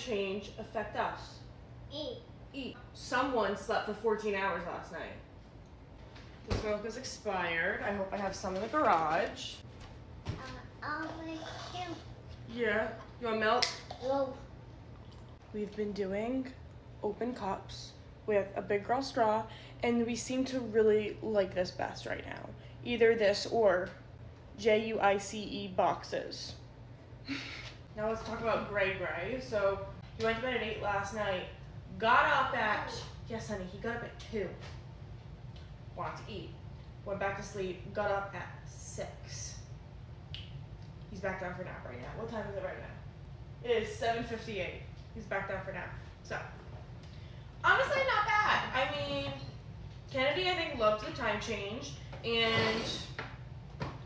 change affect us? Eat. Someone slept for 14 hours last night. This milk is expired. I hope I have some in the garage. Yeah. You want milk? No. We've been doing open cups with a big girl straw, and we seem to really like this best right now. Either this or JUICE boxes. Now let's talk about Gray. So he went to bed at 8 last night, got up at, yes honey, he got up at 2. Wanted to eat, went back to sleep, got up at 6. He's back down for nap right now. What time is it right now? It is 7:58. He's back down for nap. So, honestly, not bad. I mean, Kennedy, I think, loved the time change, and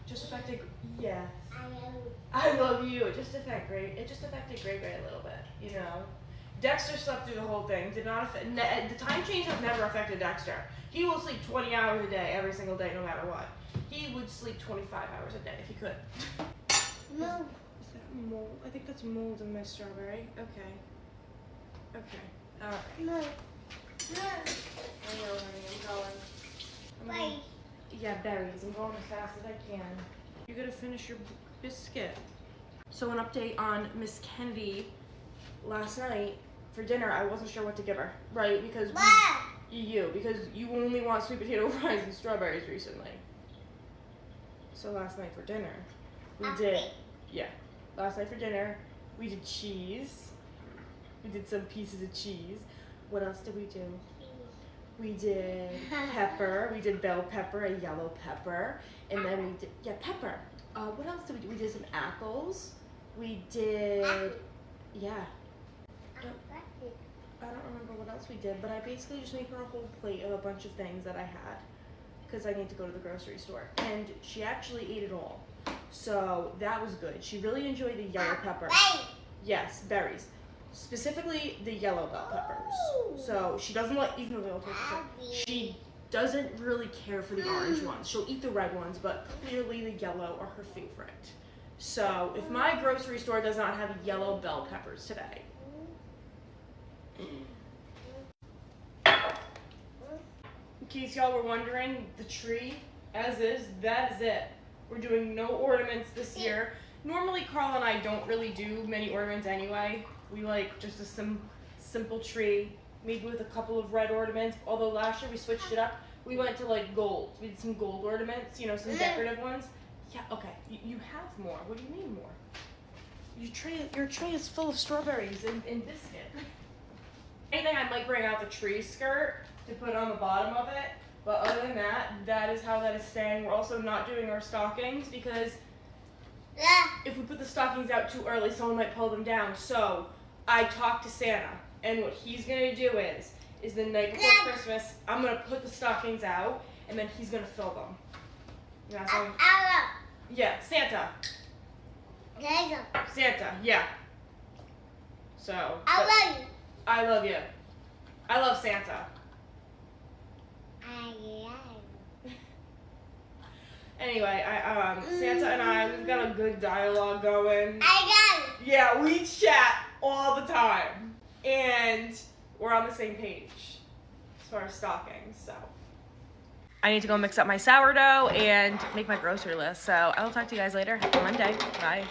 just affected, yes. I love you. It just affected Gray a little bit, you know. Dexter slept through the whole thing. Did not affect, the time change has never affected Dexter. He will sleep 20 hours a day, every single day, no matter what. He would sleep 25 hours a day if he could. No. Is that mold? I think that's mold in my strawberry. Okay. All right. No. I know, honey. I'm going. Bye. Yeah, berries. I'm going as fast as I can. You're gonna finish your biscuit. So an update on Miss Kennedy. Last night for dinner, I wasn't sure what to give her, right? Because because you only want sweet potato fries and strawberries recently. So last night for dinner, we did cheese. We did some pieces of cheese. What else did we do? We did pepper. We did bell pepper, a yellow pepper, and then we did pepper. What else did we do? We did some apples. We did I don't remember what else we did, but I basically just made her a whole plate of a bunch of things that I had because I need to go to the grocery store, and she actually ate it all. So that was good. She really enjoyed the yellow pepper. Yes, berries. Specifically the yellow bell peppers. So she doesn't like, even though they all taste the same, she doesn't really care for the orange ones. She'll eat the red ones, but clearly the yellow are her favorite. So if my grocery store does not have yellow bell peppers today, in case y'all were wondering, the tree, as is, that is it. We're doing no ornaments this year. Normally, Carl and I don't really do many ornaments anyway. We like just a simple tree, maybe with a couple of red ornaments. Although last year we switched it up. We went to like gold. We did some gold ornaments, you know, some decorative ones. Yeah, okay, you have more. What do you mean more? Your tray is full of strawberries and biscuit. Anything, I might bring out the tree skirt to put on the bottom of it, but other than that, that is how that is staying. We're also not doing our stockings because if we put the stockings out too early, someone might pull them down. So I talked to Santa, and what he's gonna do is the night before Christmas, I'm gonna put the stockings out, and then he's gonna fill them. You know, so, yeah, Santa. Santa, yeah. So. I love you. I love you. I love Santa. Anyway, Santa and I, we've got a good dialogue going. Yeah, we chat all the time. And we're on the same page as far as stockings, so. I need to go mix up my sourdough and make my grocery list. So I will talk to you guys later. Happy Monday. Bye.